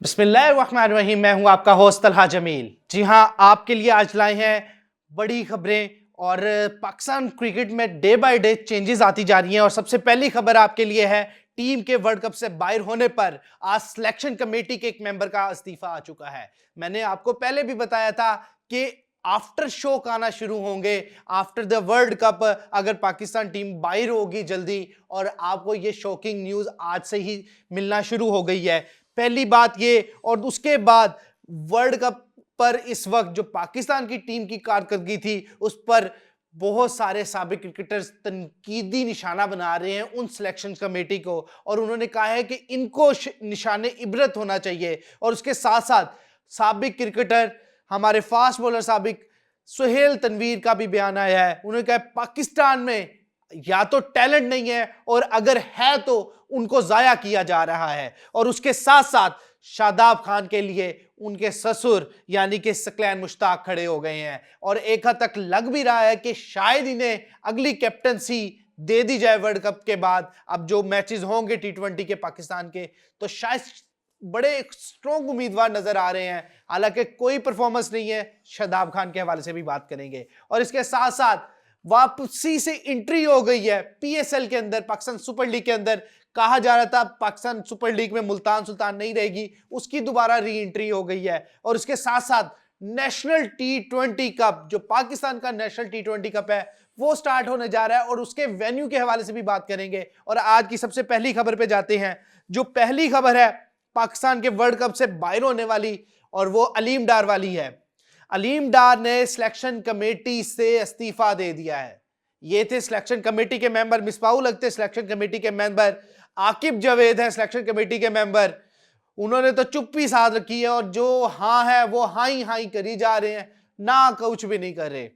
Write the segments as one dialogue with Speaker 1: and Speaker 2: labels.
Speaker 1: बिस्मिल्लाहिर्रहमानिर्रहीम। मैं हूं आपका होस्ट तलहा जमील। जी हां, आपके लिए आज लाए हैं बड़ी खबरें और पाकिस्तान क्रिकेट में डे बाय डे चेंजेस आती जा रही हैं। और सबसे पहली खबर आपके लिए है, टीम के वर्ल्ड कप से बाहर होने पर आज सिलेक्शन कमेटी के एक मेंबर का इस्तीफा आ चुका है। मैंने आपको पहले भी बताया था कि आफ्टर शोक आना शुरू होंगे आफ्टर द वर्ल्ड कप, अगर पाकिस्तान टीम बाहर होगी जल्दी। और आपको ये शॉकिंग न्यूज आज से ही मिलना शुरू हो गई है। पहली बात ये, और उसके बाद वर्ल्ड कप पर इस वक्त जो पाकिस्तान की टीम की कारकर्दगी थी उस पर बहुत सारे साबिक क्रिकेटर्स तनकीदी निशाना बना रहे हैं उन सिलेक्शन कमेटी को। और उन्होंने कहा है कि इनको निशाने इबरत होना चाहिए। और उसके साथ साथ साबिक क्रिकेटर, हमारे फास्ट बॉलर साबिक सुहेल तनवीर का भी बयान आया है। उन्होंने कहा पाकिस्तान में या तो टैलेंट नहीं है और अगर है तो उनको जाया किया जा रहा है। और उसके साथ साथ शादाब खान के लिए उनके ससुर यानी कि सकलैन मुश्ताक खड़े हो गए हैं। और एक हद तक लग भी रहा है कि शायद इन्हें अगली कैप्टनसी दे दी जाए वर्ल्ड कप के बाद। अब जो मैचेस होंगे T20 के पाकिस्तान के, तो शायद बड़े स्ट्रॉन्ग उम्मीदवार नजर आ रहे हैं। हालांकि कोई परफॉर्मेंस नहीं है, शादाब खान के हवाले से भी बात करेंगे। और इसके साथ साथ वापसी से एंट्री हो गई है PSL के अंदर, पाकिस्तान सुपर लीग के अंदर। कहा जा रहा था पाकिस्तान सुपर लीग में मुल्तान सुल्तान नहीं रहेगी, उसकी दोबारा री एंट्री हो गई है। और उसके साथ साथ नेशनल T20 कप, जो पाकिस्तान का नेशनल T20 कप है, वो स्टार्ट होने जा रहा है और उसके वेन्यू के हवाले से भी बात करेंगे। और आज की सबसे पहली खबर पे जाते हैं। जो पहली खबर है पाकिस्तान के वर्ल्ड कप से बाहर होने वाली, और वो अलीम डार वाली है। अलीम डार ने सिलेक्शन कमेटी से इस्तीफा दे दिया है। ये थे सिलेक्शन कमेटी के मेंबर, मिसबाहुल हक थे सिलेक्शन कमेटी के मेंबर, आकिब जावेद है सिलेक्शन कमेटी के मेंबर। उन्होंने तो चुप्पी साध रखी है और जो हाँ है वो हाँ ही करी जा रहे हैं, ना कुछ भी नहीं कर रहे।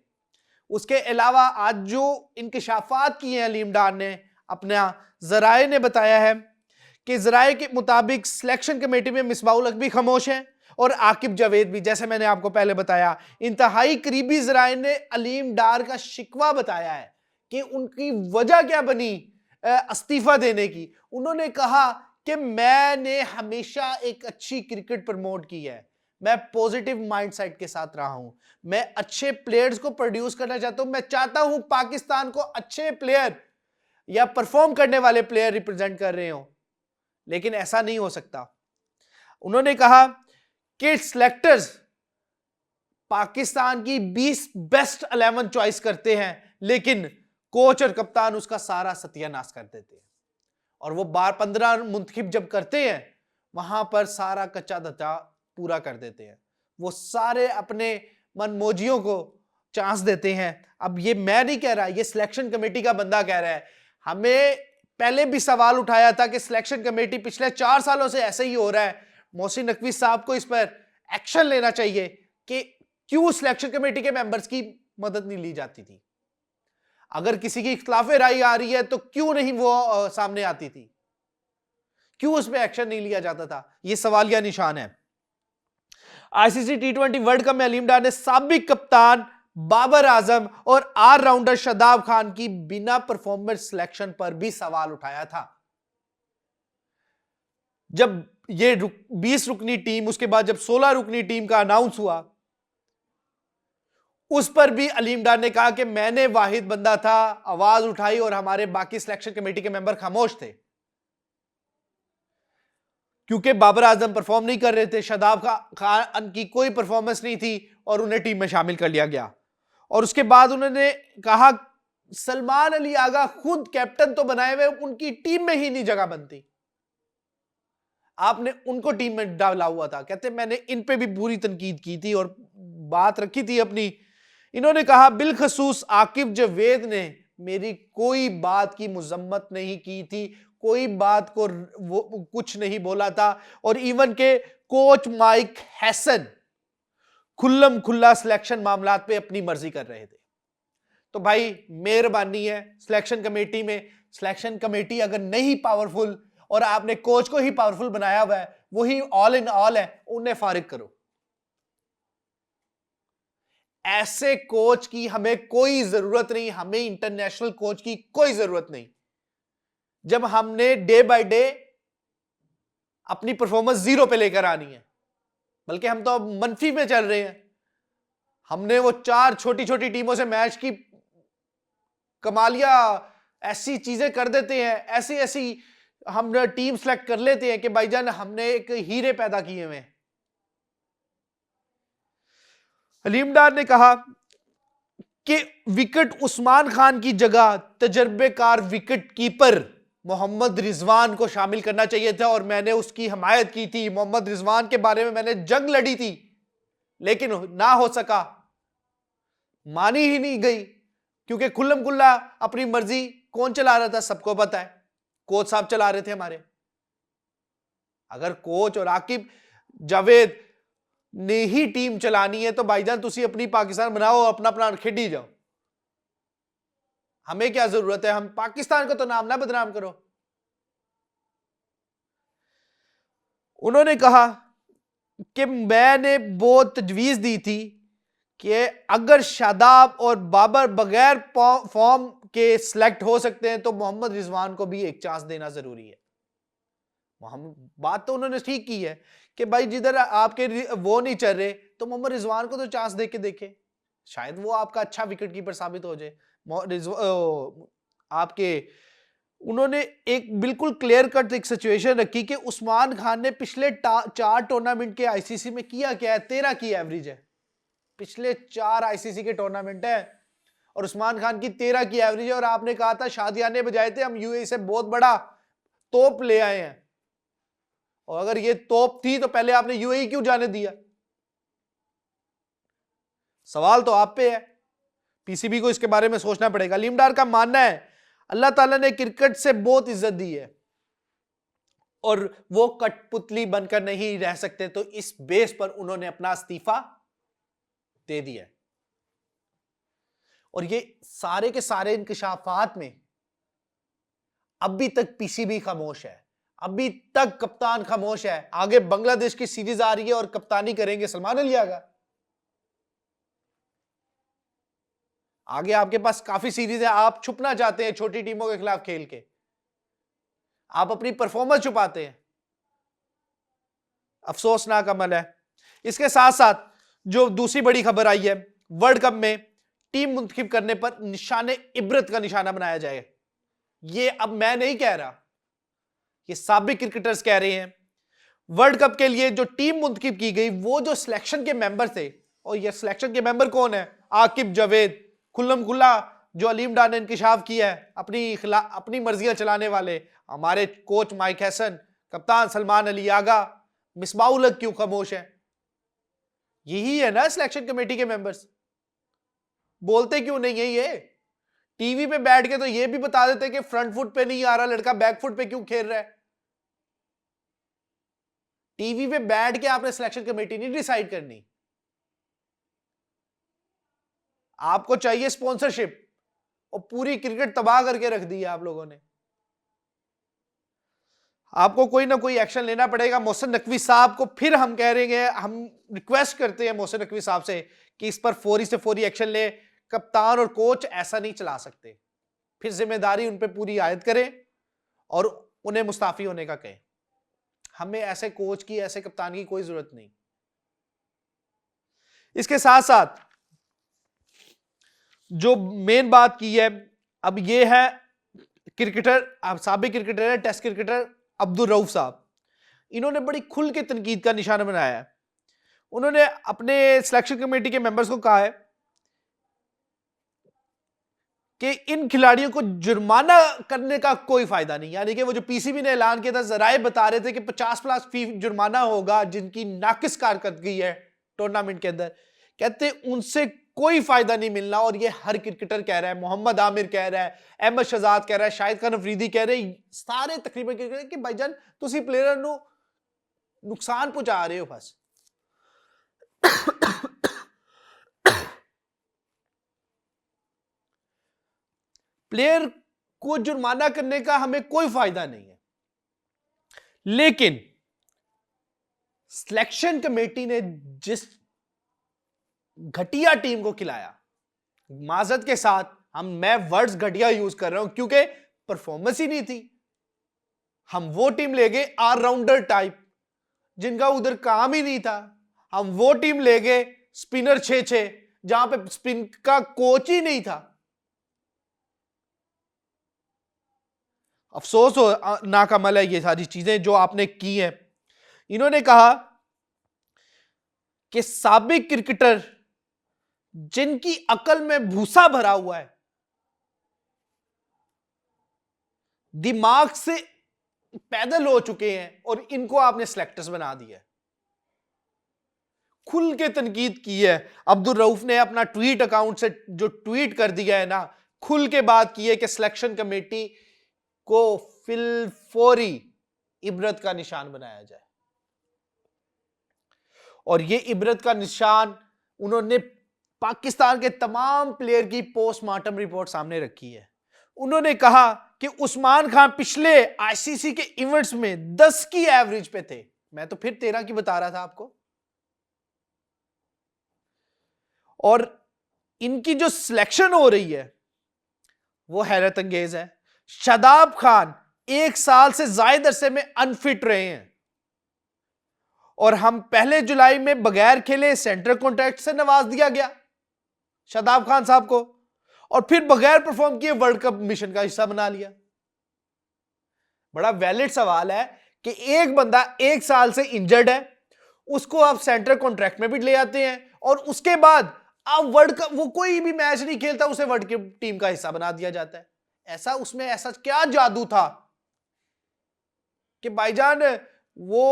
Speaker 1: उसके अलावा आज जो इंकशाफात किए हैं अलीम डार ने, अपना जराए ने बताया है कि जराए के मुताबिक सिलेक्शन कमेटी में मिसबाहुल हक भी खामोश है और आकिब जावेद भी, जैसे मैंने आपको पहले बताया। इंतहाई करीबी जराए ने अलीम डार का शिकवा बताया है कि उनकी वजह क्या बनी इस्तीफा देने की। उन्होंने कहा कि मैंने हमेशा एक अच्छी क्रिकेट प्रमोट की है, मैं पॉजिटिव माइंडसेट के साथ रहा हूं, मैं अच्छे प्लेयर्स को प्रोड्यूस करना चाहता हूं, मैं चाहता हूं पाकिस्तान को अच्छे प्लेयर या परफॉर्म करने वाले प्लेयर रिप्रेजेंट कर रहे हो, लेकिन ऐसा नहीं हो सकता। उन्होंने कहा कि सिलेक्टर्स पाकिस्तान की 20 बेस्ट 11 चॉइस करते हैं, लेकिन कोच और कप्तान उसका सारा सत्यानाश कर देते हैं। और वो 15 मुंतखब जब करते हैं, वहां पर सारा कच्चा धच्चा पूरा कर देते हैं। वो सारे अपने मनमोजियों को चांस देते हैं। अब ये मैं नहीं कह रहा, ये सिलेक्शन कमेटी का बंदा कह रहा है। हमें पहले भी सवाल उठाया था कि सिलेक्शन कमेटी पिछले 4 सालों से ऐसे ही हो रहा है। मोहसिन नकवी साहब को इस पर एक्शन लेना चाहिए कि क्यों सिलेक्शन कमेटी के मेंबर्स की मदद नहीं ली जाती थी। अगर किसी की इख्तिलाफ राय आ रही है तो क्यों नहीं वो सामने आती थी, क्यों उस पर एक्शन नहीं लिया जाता था? ये सवाल या निशान है। ICC T20 वर्ल्ड कप में अलीम डार ने साबिक कप्तान बाबर आजम और ऑलराउंडर शादाब खान की बिना परफॉर्मेंस सिलेक्शन पर भी सवाल उठाया था। जब ये 20 रुकनी टीम, उसके बाद जब 16 रुकनी टीम का अनाउंस हुआ, उस पर भी अलीम डार ने कहा कि मैंने वाहिद बंदा था, आवाज उठाई और हमारे बाकी सिलेक्शन कमेटी के मेंबर खामोश थे, क्योंकि बाबर आजम परफॉर्म नहीं कर रहे थे, शादाब खान की कोई परफॉर्मेंस नहीं थी और उन्हें टीम में शामिल कर लिया गया। और उसके बाद उन्होंने कहा सलमान अली आगा खुद कैप्टन तो बनाए हुए, उनकी टीम में ही नहीं जगह बनती, आपने उनको टीम में डाला हुआ था। कहते मैंने इन पे भी बुरी तनकीद की थी और बात रखी थी अपनी। इन्होंने कहा बिलखसूस आकिब जावेद ने मेरी कोई बात की मुजम्मत नहीं की थी, कोई बात को वो कुछ नहीं बोला था। और इवन के कोच माइक हैसन खुल्लम खुल्ला सिलेक्शन मामलात पे अपनी मर्जी कर रहे थे। तो भाई मेहरबानी है सिलेक्शन कमेटी में, सिलेक्शन कमेटी अगर नहीं पावरफुल और आपने कोच को ही पावरफुल बनाया हुआ है, वही ऑल इन ऑल है, उन्हें फारिग करो। ऐसे कोच की हमें कोई जरूरत नहीं, हमें इंटरनेशनल कोच की कोई जरूरत नहीं। जब हमने डे बाय डे अपनी परफॉर्मेंस 0 पे लेकर आनी है, बल्कि हम तो अब मनफी में चल रहे हैं। हमने वो 4 छोटी छोटी टीमों से मैच की कमालिया ऐसी चीजें कर देते हैं, ऐसी ऐसी हम टीम सेलेक्ट कर लेते हैं कि भाईजान हमने एक हीरे पैदा किए हुए। हलीम डार ने कहा कि विकेट उस्मान खान की जगह तजर्बेकार विकेट कीपर मोहम्मद रिजवान को शामिल करना चाहिए था और मैंने उसकी हमायत की थी। मोहम्मद रिजवान के बारे में मैंने जंग लड़ी थी, लेकिन ना हो सका, मानी ही नहीं गई, क्योंकि खुल्लम खुल्ला अपनी मर्जी कौन चला रहा था सबको पता है, कोच साहब चला रहे थे हमारे। अगर कोच और आकिब जावेद ने ही टीम चलानी है तो भाईजान तुसी अपनी पाकिस्तान बनाओ, अपना प्लान खेडी जाओ, हमें क्या जरूरत है, हम पाकिस्तान का तो नाम ना बदनाम करो। उन्होंने कहा कि मैंने वो तजवीज दी थी कि अगर शादाब और बाबर बगैर फॉर्म के सिलेक्ट हो सकते हैं तो मोहम्मद रिजवान को भी एक चांस देना जरूरी है। बात तो उन्होंने ठीक की है कि भाई जिधर आपके वो नहीं चल रहे तो मोहम्मद रिजवान को तो चांस दे के देखे, शायद वो आपका अच्छा विकेट कीपर साबित हो जाए। आपके उन्होंने एक बिल्कुल क्लियर कट एक सिचुएशन रखी कि उस्मान खान ने पिछले 4 टूर्नामेंट के आईसीसी में किया क्या है, 13 की एवरेज है। पिछले 4 आईसीसी के टूर्नामेंट है और उस्मान खान की 13 की एवरेज है। और आपने कहा था शादियाने बजाए थे, हम यूएई से बहुत बड़ा तोप ले आए हैं, और अगर ये तोप थी तो पहले आपने यूएई क्यों जाने दिया? सवाल तो आप पे है, पीसीबी को इसके बारे में सोचना पड़ेगा। लीमडार का मानना है अल्लाह ताला ने क्रिकेट से बहुत इज्जत दी है और वो कठपुतली बनकर नहीं रह सकते, तो इस बेस पर उन्होंने अपना इस्तीफा दे दिया। और ये सारे के सारे इंकशाफात में अभी तक पीसीबी खामोश है, अभी तक कप्तान खामोश है। आगे बांग्लादेश की सीरीज आ रही है और कप्तानी करेंगे सलमान अली आगा। आगे आपके पास काफी सीरीज है, आप छुपना चाहते हैं छोटी टीमों के खिलाफ खेल के, आप अपनी परफॉर्मेंस छुपाते हैं, अफसोसनाक अमल है। इसके साथ साथ जो दूसरी बड़ी खबर आई है, वर्ल्ड कप में टीम मुंतखब करने पर निशाने इबरत का निशाना बनाया जाए। ये अब मैं नहीं कह रहा, ये साबिक क्रिकेटर्स कह रहे हैं। वर्ल्ड कप के लिए जो टीम मुंतखब की गई, वो जो सिलेक्शन के मेंबर थे, और ये सिलेक्शन के मेंबर कौन है? आकिब जावेद, खुल्लम खुल्ला जो अलीम डार ने इंकशाफ किया है, अपनी मर्जियां चलाने वाले हमारे कोच माइक हैसन, कप्तान सलमान अली आगा, मिसबाउल हक क्यों खामोश है? यही है ना सिलेक्शन कमेटी के मेंबर्स, बोलते क्यों नहीं है? ये टीवी पे बैठ के तो ये भी बता देते कि फ्रंट फुट पे नहीं आ रहा लड़का, बैक फुट पे क्यों खेल रहा है। टीवी पे बैठ के आपने सिलेक्शन कमेटी नहीं डिसाइड करनी, आपको चाहिए स्पॉन्सरशिप, और पूरी क्रिकेट तबाह करके रख दी है आप लोगों ने। आपको कोई ना कोई एक्शन लेना पड़ेगा। मोहसिन नकवी साहब को फिर हम कह रहे हैं, हम रिक्वेस्ट करते हैं मोहसिन नकवी साहब से कि इस पर फौरी से फौरी एक्शन ले। कप्तान और कोच ऐसा नहीं चला सकते, फिर जिम्मेदारी उन पर पूरी आयद करें और उन्हें मुस्ताफी होने का कहें। हमें ऐसे कोच की, ऐसे कप्तान की कोई जरूरत नहीं। इसके साथ साथ जो मेन बात की है अब, ये है क्रिकेटर, साबिक क्रिकेटर है, टेस्ट क्रिकेटर अब्दुल रऊफ साहब। इन्होंने बड़ी खुल के तनकीद का निशाना बनाया है। उन्होंने अपने सिलेक्शन कमेटी के मेंबर्स को कहा है कि इन खिलाड़ियों को जुर्माना करने का कोई फायदा नहीं। यानी कि वो जो पीसीबी ने ऐलान किया था, जराए बता रहे थे कि 50+ जुर्माना होगा जिनकी नाकिस कारकर्दगी है टूर्नामेंट के अंदर, कहते उनसे कोई फायदा नहीं मिलना। और ये हर क्रिकेटर कह रहा है, मोहम्मद आमिर कह रहा है, अहमद शहजाद कह रहा है, शाहिद खान अफरीदी कह रहे हैं, सारे तकरीबन क्रिकेटर कि भाईजान तुसी प्लेयर नु नुकसान पहुंचा रहे हो। बस प्लेयर को जुर्माना करने का हमें कोई फायदा नहीं है, लेकिन सिलेक्शन कमेटी ने जिस घटिया टीम को खिलाया, माजरत के साथ मैं वर्ड्स घटिया यूज कर रहा हूं क्योंकि परफॉर्मेंस ही नहीं थी। हम वो टीम ले गए ऑलराउंडर टाइप, जिनका उधर काम ही नहीं था, हम वो टीम ले गए स्पिनर 6-6, जहां पे स्पिन का कोच ही नहीं था। अफसोस हो नाकमल है ये सारी चीजें जो आपने की हैं। इन्होंने कहा कि साबिक क्रिकेटर जिनकी अकल में भूसा भरा हुआ है, दिमाग से पैदल हो चुके हैं, और इनको आपने सिलेक्टर्स बना दिया। खुल के तनकीद की है अब्दुल रऊफ ने अपना ट्वीट अकाउंट से, जो ट्वीट कर दिया है ना, खुल के बात की है कि सिलेक्शन कमेटी को फिलफौरी इबरत का निशान बनाया जाए। और ये इबरत का निशान उन्होंने पाकिस्तान के तमाम प्लेयर की पोस्टमार्टम रिपोर्ट सामने रखी है। उन्होंने कहा कि उस्मान खान पिछले आईसीसी के इवेंट्स में 10 की एवरेज पे थे, मैं तो फिर 13 की बता रहा था आपको। और इनकी जो सिलेक्शन हो रही है वो हैरत अंगेज है। शादाब खान 1 साल से ज्यादा अरसे में अनफिट रहे हैं, और हम 1 जुलाई में बगैर खेले सेंट्रल कॉन्ट्रैक्ट से नवाज दिया गया शादाब खान साहब को, और फिर बगैर परफॉर्म किए वर्ल्ड कप मिशन का हिस्सा बना लिया। बड़ा वैलिड सवाल है कि एक बंदा 1 साल से इंजर्ड है, उसको आप सेंट्रल कॉन्ट्रैक्ट में भी ले आते हैं, और उसके बाद आप वर्ल्ड कप, वो कोई भी मैच नहीं खेलता, उसे वर्ल्ड कप टीम का हिस्सा बना दिया जाता है। ऐसा उसमें ऐसा क्या जादू था कि भाईजान वो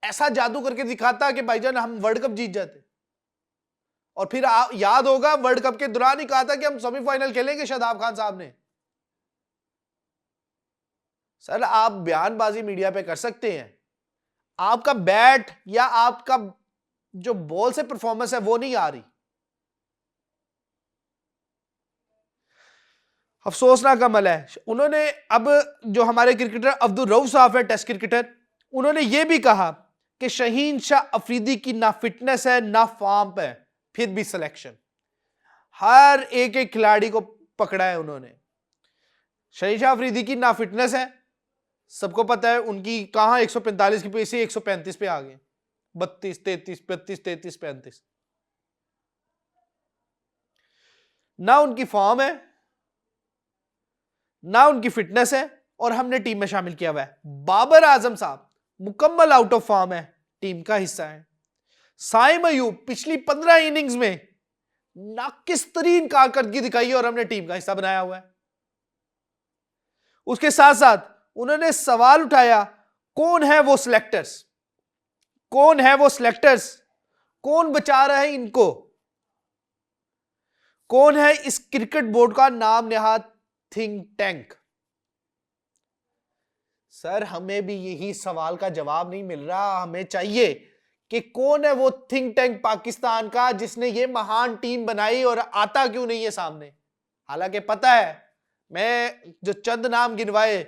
Speaker 1: ऐसा जादू करके दिखाता कि भाईजान हम वर्ल्ड कप जीत जाते। और फिर आप याद होगा वर्ल्ड कप के दौरान ही कहा था कि हम सेमीफाइनल खेलेंगे शादाब खान साहब ने। सर आप बयानबाजी मीडिया पे कर सकते हैं, आपका बैट या आपका जो बॉल से परफॉर्मेंस है वो नहीं आ रही। अफसोसनाक अमल है। उन्होंने अब जो हमारे क्रिकेटर अब्दुल रऊफ साहब है, टेस्ट क्रिकेटर, उन्होंने ये भी कहा कि शहीन शाह अफरीदी की ना फिटनेस है ना फॉर्म है, फिर भी सिलेक्शन। हर एक एक खिलाड़ी को पकड़ा है उन्होंने। शहीन शाह अफरीदी की ना फिटनेस है, सबको पता है उनकी कहां 145 की पेस से 135 पे आ गए, 32 33 32 33 35। ना उनकी फॉर्म है ना उनकी फिटनेस है, और हमने टीम में शामिल किया हुआ है। बाबर आजम साहब मुकम्मल आउट ऑफ फॉर्म है, टीम का हिस्सा है। साइम अयूब पिछली 15 इनिंग्स में नाकिस तरीन कारकर्दगी दिखाई है, और हमने टीम का हिस्सा बनाया हुआ है। उसके साथ साथ उन्होंने सवाल उठाया, कौन है वो सिलेक्टर्स, कौन है वो सिलेक्टर्स, कौन बचा रहा है इनको, कौन है इस क्रिकेट बोर्ड का नाम नेहाद थिंक टैंक। सर हमें भी यही सवाल का जवाब नहीं मिल रहा। हमें चाहिए कि कौन है वो थिंक टैंक पाकिस्तान का जिसने ये महान टीम बनाई, और आता क्यों नहीं है सामने। हालांकि पता है, मैं जो चंद नाम गिनवाए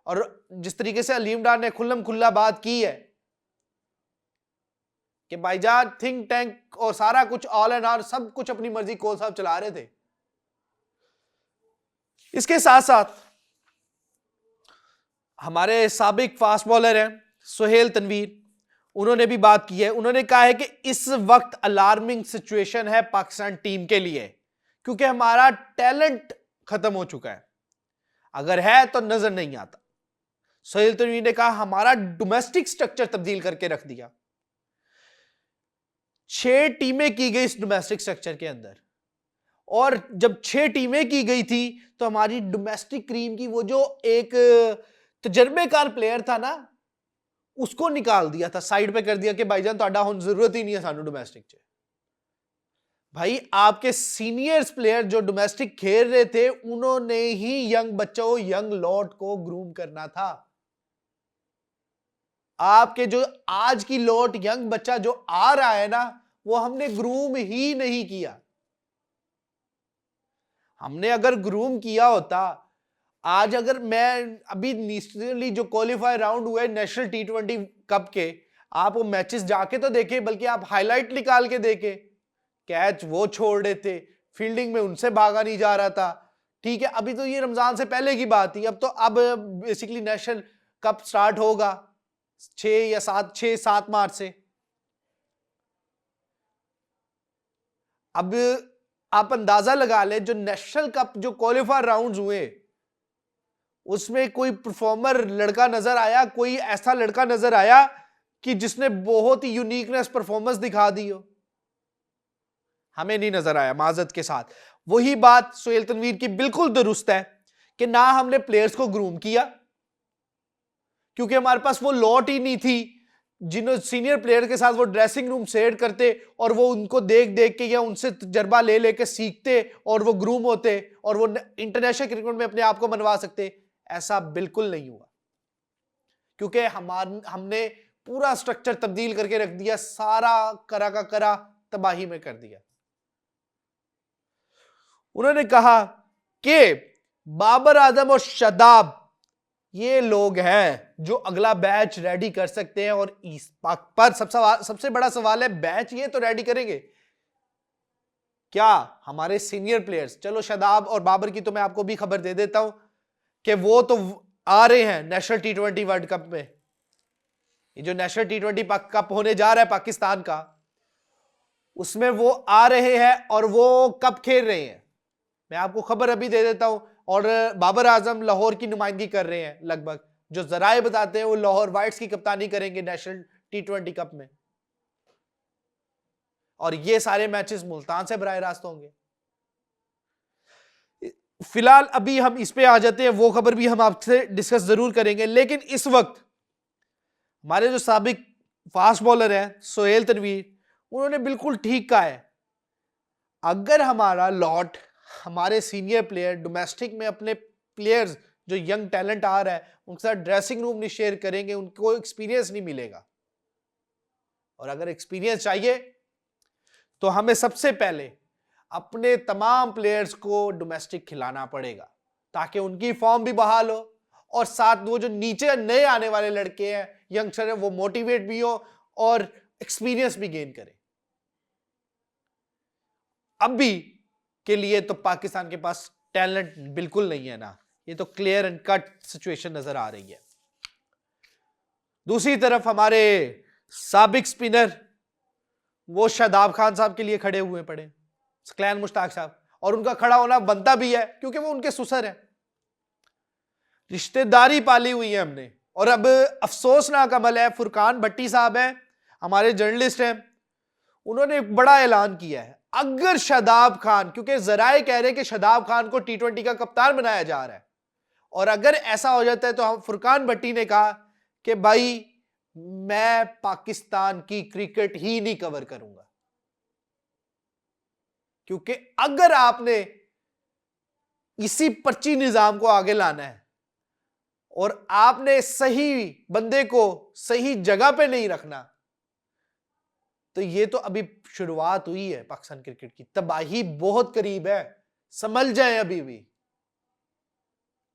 Speaker 1: और जिस तरीके से अलीम डार ने खुल्लम खुल्ला बात की है कि भाईजान थिंक टैंक और सारा कुछ ऑल एंड ऑल सब कुछ अपनी मर्जी कोल साहब चला रहे थे। इसके साथ साथ हमारे साबिक फास्ट बॉलर हैं सुहेल तनवीर, उन्होंने भी बात की है। उन्होंने कहा है कि इस वक्त अलार्मिंग सिचुएशन है पाकिस्तान टीम के लिए, क्योंकि हमारा टैलेंट खत्म हो चुका है, अगर है तो नजर नहीं आता। सुहेल तनवीर ने कहा हमारा डोमेस्टिक स्ट्रक्चर तब्दील करके रख दिया। 6 टीमें की गई इस डोमेस्टिक स्ट्रक्चर के अंदर, और जब 6 टीमें की गई थी तो हमारी डोमेस्टिक क्रीम की वो जो एक तजर्बेकार प्लेयर था ना, उसको निकाल दिया था, साइड पे कर दिया कि भाईजान ਤੁਹਾਡਾ ਹੁਣ जरूरत ही नहीं है सानू डोमेस्टिक च। भाई आपके सीनियर्स प्लेयर जो डोमेस्टिक खेल रहे थे, उन्होंने ही यंग बच्चों, यंग लॉट को ग्रूम करना था। आपके जो आज की लॉट यंग बच्चा जो आ रहा है ना, वो हमने ग्रूम ही नहीं किया। हमने अगर ग्रूम किया होता, आज अगर मैं अभी रिसेंटली जो क्वालिफाई राउंड हुए नेशनल T20 कप के, आप वो मैचेस जाके तो देखे, बल्कि आप हाईलाइट निकाल के देखे, कैच वो छोड़ रहे थे, फील्डिंग में उनसे भागा नहीं जा रहा था। ठीक है, अभी तो ये रमजान से पहले की बात थी, अब तो अब बेसिकली नेशनल कप स्टार्ट होगा, 6 मार्च से। अब आप अंदाजा लगा लें, जो नेशनल कप जो क्वालिफायर राउंड्स हुए उसमें कोई परफॉर्मर लड़का नजर आया, कोई ऐसा लड़का नजर आया कि जिसने बहुत ही यूनिकनेस परफॉर्मेंस दिखा दी हो? हमें नहीं नजर आया, माजरत के साथ। वही बात सोहेल तनवीर की बिल्कुल दुरुस्त है कि ना हमने प्लेयर्स को ग्रूम किया, क्योंकि हमारे पास वो लॉट ही नहीं थी जिन्होंने सीनियर प्लेयर के साथ वो ड्रेसिंग रूम सेट करते और वो उनको देख देख के या उनसे तजर्बा ले लेके सीखते और वो ग्रूम होते और वो इंटरनेशनल क्रिकेट में अपने आप को मनवा सकते। ऐसा बिल्कुल नहीं हुआ, क्योंकि हमने पूरा स्ट्रक्चर तब्दील करके रख दिया, सारा करा का करा तबाही में कर दिया। उन्होंने कहा कि बाबर आजम और शादाब ये लोग हैं जो अगला बैच रेडी कर सकते हैं, और इस पाक पर सबसे बड़ा सवाल है, बैच ये तो रेडी करेंगे क्या हमारे सीनियर प्लेयर्स? चलो शादाब और बाबर की तो मैं आपको भी खबर दे देता हूं कि वो तो आ रहे हैं नेशनल T20 वर्ल्ड कप में। ये जो नेशनल T20 कप होने जा रहा है पाकिस्तान का, उसमें वो आ रहे हैं और वो कब खेल रहे हैं मैं आपको खबर अभी दे देता हूं। और बाबर आजम लाहौर की नुमाइंदगी कर रहे हैं, लगभग जो जराए बताते हैं वो लाहौर वाइट्स की कप्तानी करेंगे नेशनल T20 कप में, और ये सारे मैचेस मुल्तान से बराह रास्त होंगे। फिलहाल अभी हम इस पे आ जाते हैं, वो खबर भी हम आपसे डिस्कस जरूर करेंगे, लेकिन इस वक्त हमारे जो साबिक फास्ट बॉलर हैं सोहेल तनवीर, उन्होंने बिल्कुल ठीक कहा है, अगर हमारा लॉट हमारे सीनियर प्लेयर डोमेस्टिक में अपने प्लेयर्स जो यंग टैलेंट आ रहा है उनके साथ ड्रेसिंग रूम नहीं शेयर करेंगे, उनको एक्सपीरियंस नहीं मिलेगा। और अगर एक्सपीरियंस चाहिए तो हमें सबसे पहले अपने तमाम प्लेयर्स को डोमेस्टिक खिलाना पड़ेगा, ताकि उनकी फॉर्म भी बहाल हो और साथ वो जो नीचे नए आने वाले लड़के हैं, यंगस्टर हैं, वो मोटिवेट भी हो और एक्सपीरियंस भी गेन करें। अभी के लिए तो पाकिस्तान के पास टैलेंट बिल्कुल नहीं है ना, ये तो क्लियर एंड कट सिचुएशन नजर आ रही है। दूसरी तरफ हमारे साबिक स्पिनर वो शादाब खान साहब के लिए खड़े हुए पड़े, सकलैन मुश्ताक साहब, और उनका खड़ा होना बनता भी है क्योंकि वो उनके सुसर हैं, रिश्तेदारी पाली हुई है हमने। और अब अफसोसनाक अमल है, फुरकान भट्टी साहब हैं, हमारे जर्नलिस्ट हैं, उन्होंने एक बड़ा ऐलान किया है, अगर शादाब खान, क्योंकि जराए कह रहे हैं कि शादाब खान को T20 का कप्तान बनाया जा रहा है, और अगर ऐसा हो जाता है तो हम फुरकान भट्टी ने कहा कि भाई मैं पाकिस्तान की क्रिकेट ही नहीं कवर करूंगा, क्योंकि अगर आपने इसी पर्ची निजाम को आगे लाना है और आपने सही बंदे को सही जगह पे नहीं रखना, तो ये तो अभी शुरुआत हुई है पाकिस्तान क्रिकेट की, तबाही बहुत करीब है, समझ जाएं अभी भी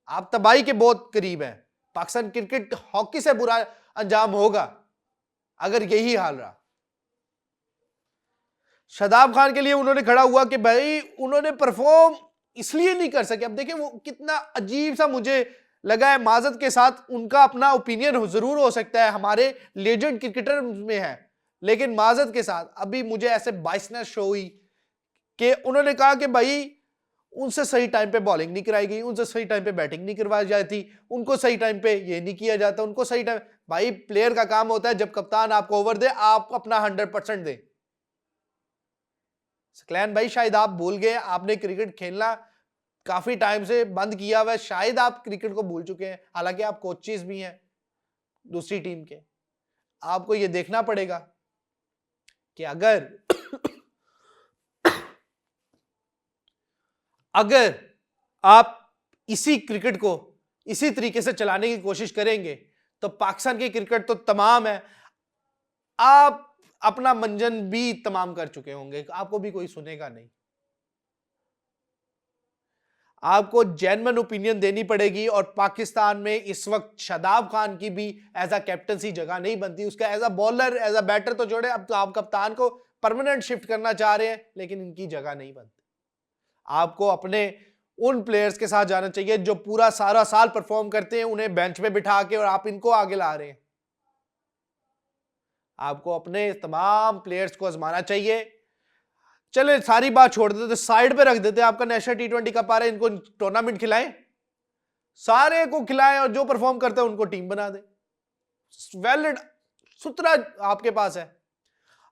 Speaker 1: आप तबाही के बहुत करीब हैं। पाकिस्तान क्रिकेट हॉकी से बुरा अंजाम होगा अगर यही हाल रहा। शादाब खान के लिए उन्होंने खड़ा हुआ कि भाई उन्होंने परफॉर्म इसलिए नहीं कर सके। अब देखिए वो कितना अजीब सा मुझे लगा है, माजरत के साथ उनका अपना ओपिनियन जरूर हो सकता है, हमारे लेजेंड क्रिकेटर में है, लेकिन माजरत के साथ अभी मुझे ऐसे बाइसनेस शो हुई कि उन्होंने कहा कि भाई उनसे सही टाइम पे बॉलिंग नहीं कराई गई, उनसे सही टाइम पे बैटिंग नहीं करवाई जाती, उनको सही टाइम पे ये नहीं किया जाता, उनको सही टाइम। भाई प्लेयर का काम होता है जब कप्तान आपको ओवर दे आप अपना 100% दे। सकलैन भाई शायद आप भूल गए, आपने क्रिकेट खेलना काफी टाइम से बंद किया हुआ है, शायद आप क्रिकेट को भूल चुके हैं, हालांकि आप कोचेस भी हैं दूसरी टीम के। आपको ये देखना पड़ेगा कि अगर आप इसी क्रिकेट को इसी तरीके से चलाने की कोशिश करेंगे तो पाकिस्तान की क्रिकेट तो तमाम है, आप अपना मंजन भी तमाम कर चुके होंगे, आपको भी कोई सुनेगा नहीं। आपको जेन्युइन ओपिनियन देनी पड़ेगी, और पाकिस्तान में इस वक्त शादाब खान की भी एज अ कैप्टनसी जगह नहीं बनती, उसका as a bowler as a batter तो जोड़े, अब तो आप कप्तान को परमानेंट शिफ्ट करना चाह रहे हैं, लेकिन इनकी जगह नहीं बनती। आपको अपने उन प्लेयर्स के साथ जाना चाहिए जो पूरा सारा साल परफॉर्म करते हैं, उन्हें बेंच पे बिठा के, और आप इनको आगे ला रहे हैं। आपको अपने तमाम प्लेयर्स को आजमाना चाहिए। चले सारी बात छोड़ देते, साइड पे रख देते, आपका नेशनल टी20 कप आ रहा है, इनको टूर्नामेंट खिलाएं, सारे को खिलाएं और जो परफॉर्म करते हैं उनको टीम बना दे। वैलिड सूत्र आपके पास है।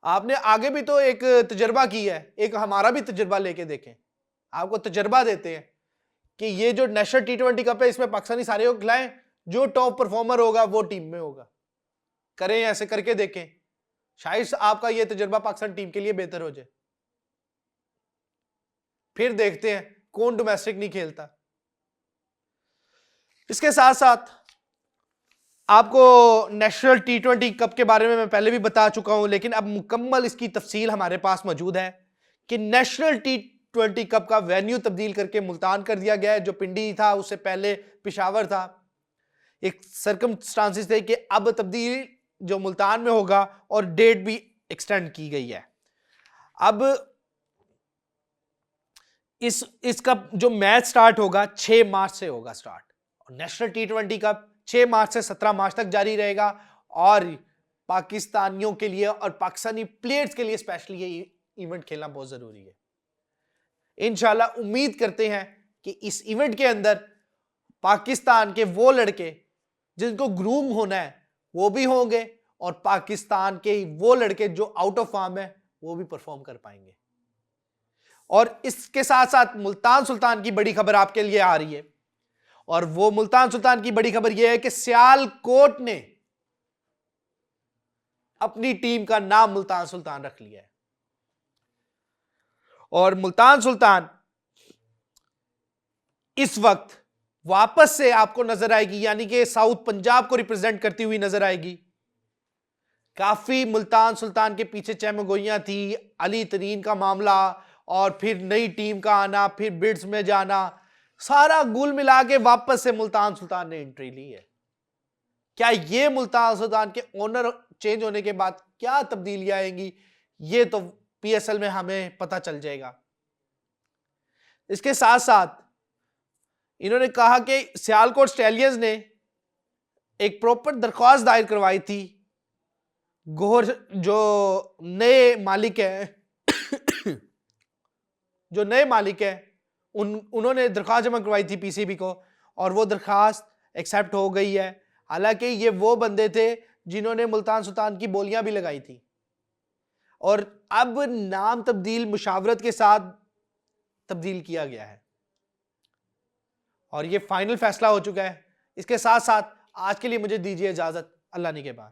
Speaker 1: आपने आगे भी तो एक तजर्बा किया है, एक हमारा भी तजर्बा लेके देखें। आपको तजर्बा देते हैं कि ये जो नेशनल टी20 कप है इसमें पाकिस्तानी सारे को खिलाएं, जो टॉप परफॉर्मर होगा वो टीम में होगा। करें, ऐसे करके देखें, शायद आपका ये तजर्बा पाकिस्तान टीम के लिए बेहतर हो जाए। फिर देखते हैं कौन डोमेस्टिक नहीं खेलता। इसके साथ साथ आपको नेशनल टी20 कप के बारे में मैं पहले भी बता चुका हूं, लेकिन अब मुकम्मल इसकी तफसील हमारे पास मौजूद है कि नेशनल टी20 कप का वेन्यू तब्दील करके मुल्तान कर दिया गया है। जो पिंडी था उससे पहले पिशावर था। एक सर्कमस्टांसेस थे कि अब तब्दील जो मुल्तान में होगा और डेट भी एक्सटेंड की गई है। अब इसका जो मैच स्टार्ट होगा 6 मार्च से होगा स्टार्ट, और नेशनल टी20 कप 6 मार्च से 17 मार्च तक जारी रहेगा। और पाकिस्तानियों के लिए और पाकिस्तानी प्लेयर्स के लिए स्पेशली ये इवेंट खेलना बहुत जरूरी है। इंशाल्लाह उम्मीद करते हैं कि इस इवेंट के अंदर पाकिस्तान के वो लड़के जिनको ग्रूम होना है वो भी होंगे, और पाकिस्तान के वो लड़के जो आउट ऑफ फॉर्म है वो भी परफॉर्म कर पाएंगे। और इसके साथ साथ मुल्तान सुल्तान की बड़ी खबर आपके लिए आ रही है, और वो मुल्तान सुल्तान की बड़ी खबर यह है कि सियालकोट ने अपनी टीम का नाम मुल्तान सुल्तान रख लिया है। और मुल्तान सुल्तान इस वक्त वापस से आपको नजर आएगी, यानी कि साउथ पंजाब को रिप्रेजेंट करती हुई नजर आएगी। काफी मुल्तान सुल्तान के पीछे चहमगोइयां थी, अली तरीन का मामला, और फिर नई टीम का आना, फिर बिड्स में जाना, सारा गुल मिला के वापस से मुल्तान सुल्तान ने एंट्री ली है। क्या ये मुल्तान सुल्तान के ओनर चेंज होने के बाद क्या तब्दीलियां आएंगी, ये तो पीएसएल में हमें पता चल जाएगा। इसके साथ साथ इन्होंने कहा कि सियालकोट स्टैलियंस ने एक प्रॉपर दरख्वास्त दायर करवाई थी। गोहर जो नए मालिक है जो नए मालिक है उन्होंने दरख्वास्त जमा करवाई थी पीसीबी को, और वो दरख्वास्त एक्सेप्ट हो गई है। हालांकि ये वो बंदे थे जिन्होंने मुल्तान सुल्तान की बोलियां भी लगाई थी, और अब नाम तब्दील मुशावरत के साथ तब्दील किया गया है, और ये फाइनल फैसला हो चुका है। इसके साथ साथ आज के लिए मुझे दीजिए इजाजत। अल्लाह ने के बाद।